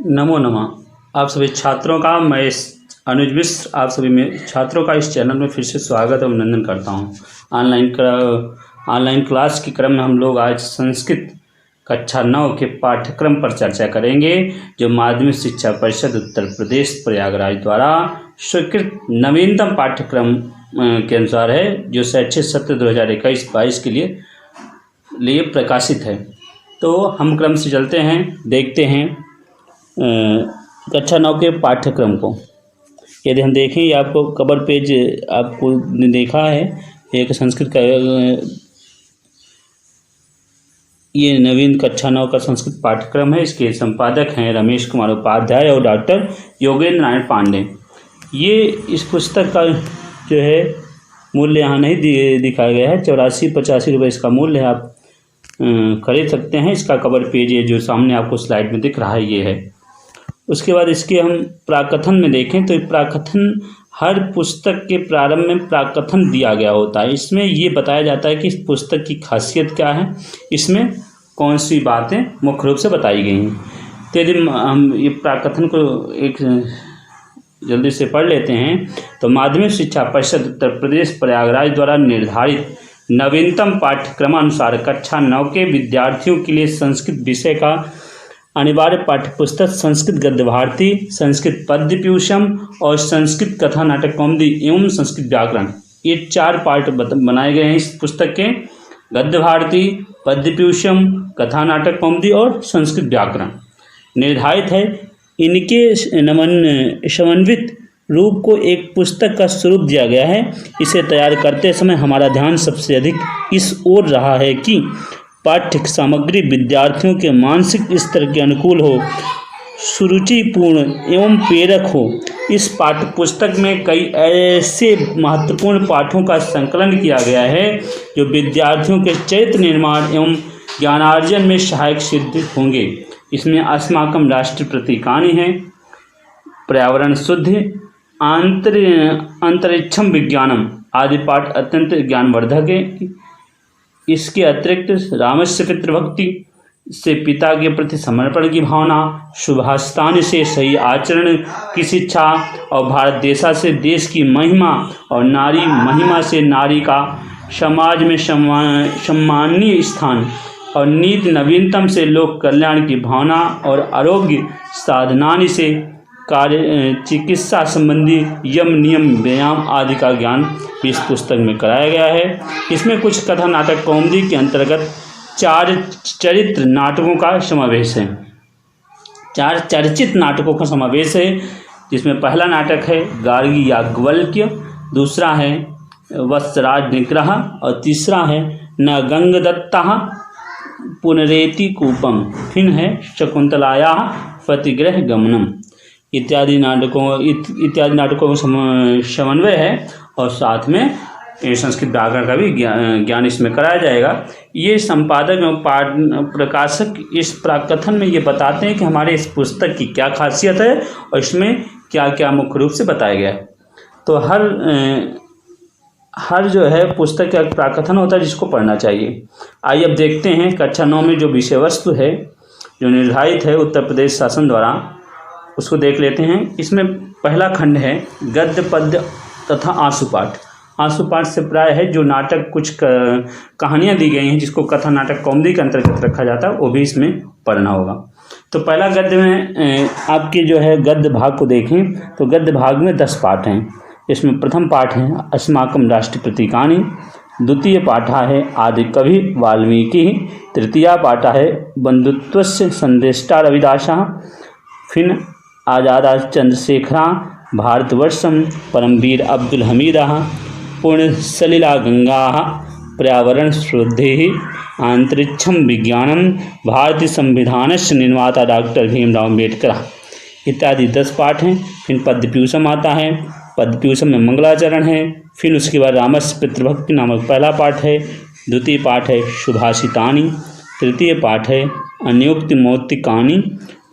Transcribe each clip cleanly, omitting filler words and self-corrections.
नमो नमः। आप सभी छात्रों का मैं अनुज मिश्र आप सभी में छात्रों का इस चैनल में फिर से स्वागत और अभिनंदन करता हूं। ऑनलाइन क्लास के क्रम में हम लोग आज संस्कृत कक्षा 9 के पाठ्यक्रम पर चर्चा करेंगे, जो माध्यमिक शिक्षा परिषद उत्तर प्रदेश प्रयागराज द्वारा स्वीकृत नवीनतम पाठ्यक्रम के अनुसार है, जो शैक्षिक सत्र 2021-22 के लिए प्रकाशित है। तो हम क्रम से चलते हैं, देखते हैं कक्षा 9 के पाठ्यक्रम को। यदि हम देखें, ये आपको कवर पेज आपको देखा है, एक संस्कृत का ये नवीन कक्षा 9 का संस्कृत पाठ्यक्रम है। इसके संपादक हैं रमेश कुमार उपाध्याय और डॉक्टर योगेंद्र नारायण पांडे। ये इस पुस्तक का जो है मूल्य यहाँ नहीं दिखाया गया है, 84-85 रुपये इसका मूल्य है। आप खरीद सकते हैं। इसका कवर पेज ये जो सामने आपको स्लाइड में दिख रहा है, ये है। उसके बाद इसके हम प्राकथन में देखें तो प्राकथन, हर पुस्तक के प्रारंभ में प्राकथन दिया गया होता है। इसमें ये बताया जाता है कि इस पुस्तक की खासियत क्या है, इसमें कौन सी बातें मुख्य रूप से बताई गई हैं। तो यदि हम ये प्राकथन को एक जल्दी से पढ़ लेते हैं तो माध्यमिक शिक्षा परिषद उत्तर प्रदेश प्रयागराज द्वारा निर्धारित नवीनतम पाठ्यक्रमानुसार कक्षा 9 के विद्यार्थियों के लिए संस्कृत विषय का अनिवार्य पाठ्यपुस्तक संस्कृत गद्य भारती, संस्कृत पद्य पीयूषम और संस्कृत कथा नाटक कौमुदी एवं संस्कृत व्याकरण, ये 4 पार्ट बनाए गए हैं इस पुस्तक के। गद्य भारती, पद्य पीयूषम, कथा नाटक कौमुदी और संस्कृत व्याकरण निर्धारित है। इनके समन्वित रूप को एक पुस्तक का स्वरूप दिया गया है। इसे तैयार करते समय हमारा ध्यान सबसे अधिक इस ओर रहा है कि पाठ्य सामग्री विद्यार्थियों के मानसिक स्तर के अनुकूल हो, सुरुचिपूर्ण एवं प्रेरक हो। इस पाठ्य पुस्तक में कई ऐसे महत्वपूर्ण पाठों का संकलन किया गया है जो विद्यार्थियों के चरित्र निर्माण एवं ज्ञानार्जन में सहायक सिद्ध होंगे। इसमें अस्माकं राष्ट्र प्रतीकानि हैं, पर्यावरण शुद्धि, अंतरिक्षम विज्ञानम आदि पाठ अत्यंत ज्ञानवर्धक है। इसके अतिरिक्त रामस्य पितृभक्ति से पिता के प्रति समर्पण की भावना, शुभास्तान से सही आचरण की शिक्षा और भारत देशा से देश की महिमा और नारी महिमा से नारी का समाज में सम्माननीय स्थान और नीति नवीनतम से लोक कल्याण की भावना और आरोग्य साधनानि से कार्य चिकित्सा संबंधी यम नियम व्यायाम आदि का ज्ञान इस पुस्तक में कराया गया है। इसमें कुछ कथा नाटक कौमुदी के अंतर्गत 4 चरित्र नाटकों का समावेश है, 4 चर्चित नाटकों का समावेश है, जिसमें पहला नाटक है गार्गी याज्ञवल्क्य, दूसरा है वत्सराज निग्रह और तीसरा है न गंगदत्ता पुनरेति कूपम, फिर है शकुंतलाया पतिगृह गमनम इत्यादि नाटकों का समन्वय है। और साथ में संस्कृत व्याकरण का भी ज्ञान इसमें कराया जाएगा। ये संपादक एवं प्रकाशक इस प्राकथन में ये बताते हैं कि हमारे इस पुस्तक की क्या खासियत है और इसमें क्या क्या मुख्य रूप से बताया गया है। तो हर जो है पुस्तक का प्राकथन होता है जिसको पढ़ना चाहिए। आइए अब देखते हैं कक्षा 9 में जो विषय वस्तु है जो निर्धारित है उत्तर प्रदेश शासन द्वारा, उसको देख लेते हैं। इसमें पहला खंड है गद्य पद्य तथा आंसुपाठ। आंसुपाठ से प्राय है जो नाटक कुछ कहानियाँ दी गई हैं जिसको कथा नाटक कौमुदी के अंतर्गत रखा जाता है, वो भी इसमें पढ़ना होगा। तो पहला गद्य में आपके जो है गद्य भाग को देखें तो गद्य भाग में 10 पाठ हैं। इसमें प्रथम पाठ है अस्माकं राष्ट्र प्रतीकानि, द्वितीय पाठा है आदि कवि वाल्मीकि, तृतीया पाठा है बंधुत्वस्य संदेष्टा रविदासः, फिर आज़ादा चंद्रशेखरा, भारतवर्षम परमवीर अब्दुल हमीदः, पूर्ण सलिला गंगा, पर्यावरण शुद्धि, अंतरिक्षम विज्ञानम, भारतीय संविधानस्य निर्माता डॉक्टर भीमराव अम्बेडकर इत्यादि 10 पाठ हैं। फिर पद्य पीयूषम आता है, पद्य पीयूषम में मंगलाचरण है। फिर उसके बाद रामस्य पितृभक्ति नामक पहला पाठ है, द्वितीय पाठ है सुभाषितानि, तृतीय पाठ है अन्योक्ति मौक्तिकानि,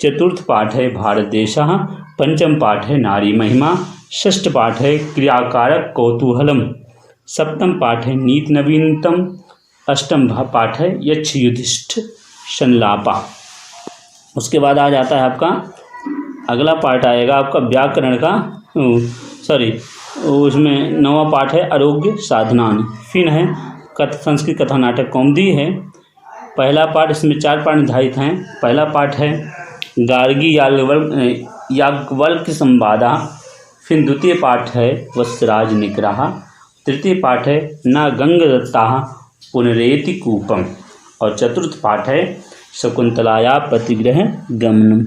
चतुर्थ पाठ है भारत देशः, पंचम पाठ है नारी महिमा, षष्ठ पाठ है क्रियाकारक कौतूहलम, सप्तम पाठ है नीति नवीनतम, अष्टम पाठ है यक्ष युधिष्ठ संलापा। उसके बाद आ जाता है आपका अगला पार्ट आएगा आपका व्याकरण का, उसमें 9वां पार्ट है आरोग्य साधनान। फिर है संस्कृत कथा नाटक कौमुदी है। पहला पार्ट, इसमें 4 पार्ट निर्धारित हैं। पहला पार्ट है गार्गी याज्ञवल्क्य संवादा। फिर द्वितीय पार्ट है वत्सराज निग्रह। तृतीय पार्ट है न गंगदत्ता पुनरेति कूपम। और चतुर्थ पार्ट है शकुंतलाया प्रतिग्रह गमनम।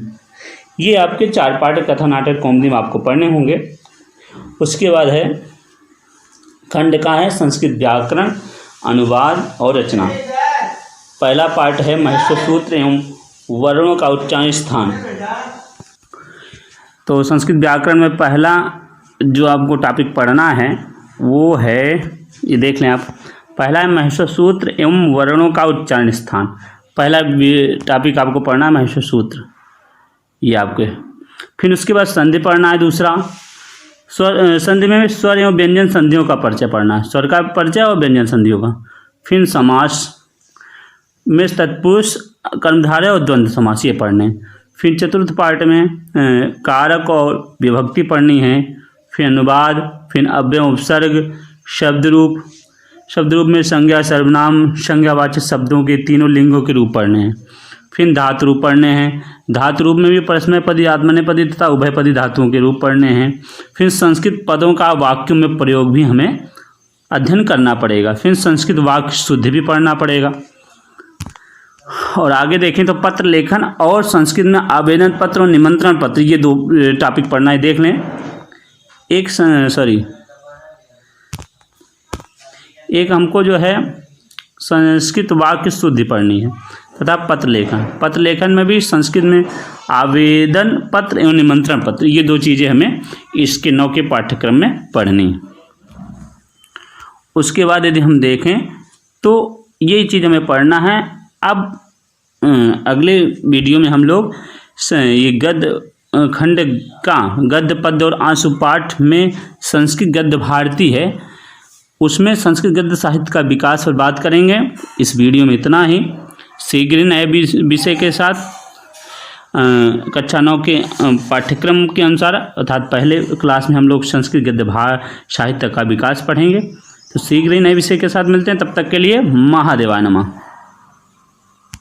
ये आपके 4 पार्ट कथा नाटक कौमुदी में आपको पढ़ने होंगे। उसके बाद है खंड का है संस्कृत व्याकरण, अनुवाद और रचना। पहला पार्ट है महेश्वर सूत्र एवं वर्णों का उच्चारण स्थान। तो संस्कृत व्याकरण में पहला जो आपको टॉपिक पढ़ना है वो है, ये देख लें आप, पहला है महेश्वर सूत्र एवं वर्णों का उच्चारण स्थान। पहला टॉपिक आपको पढ़ना है महेश्वर सूत्र, ये आपके। फिर उसके बाद संधि पढ़ना है दूसरा। स्वर संधि में स्वर एवं व्यंजन संधियों का परिचय पढ़ना है, स्वर का परिचय और व्यंजन संधियों का। फिर समास में तत्पुरुष कर्मधारय और द्वंद्व समास ये पढ़ने हैं। फिर चतुर्थ पार्ट में कारक और विभक्ति पढ़नी है। फिर अनुवाद, फिर अव्यय उपसर्ग, शब्द रूप में संज्ञा सर्वनाम संज्ञावाचक शब्दों के तीनों लिंगों के रूप पढ़ने हैं। फिर धातु रूप पढ़ने हैं। धातु रूप में भी परस्मैपदी, आत्मनेपदी तथा उभयपदी धातुओं के रूप पढ़ने हैं। फिर संस्कृत पदों का वाक्यों में प्रयोग भी हमें अध्ययन करना पड़ेगा। फिर संस्कृत वाक्य शुद्धि भी पढ़ना पड़ेगा। और आगे देखें तो पत्र लेखन और संस्कृत में आवेदन पत्र और निमंत्रण पत्र, ये 2 टॉपिक पढ़ना है। देख लें, एक हमको जो है संस्कृत वाक्य शुद्धि पढ़नी है तथा पत्र लेखन। पत्र लेखन में भी संस्कृत में आवेदन पत्र एवं निमंत्रण पत्र, ये 2 चीज़ें हमें इसके 9 के पाठ्यक्रम में पढ़नी है। उसके बाद यदि हम देखें तो यही चीज़ हमें पढ़ना है। अब अगले वीडियो में हम लोग ये गद्य खंड का गद्य पद्य और आंसू पाठ में संस्कृत गद्य भारती है, उसमें संस्कृत गद्य साहित्य का विकास पर बात करेंगे। इस वीडियो में इतना ही। शीघ्र नए विषय के साथ कक्षा 9 के पाठ्यक्रम के अनुसार, अर्थात पहले क्लास में हम लोग संस्कृत गद्य साहित्य का विकास पढ़ेंगे। तो शीघ्र ही नए विषय के साथ मिलते हैं। तब तक के लिए महादेवाय नमः।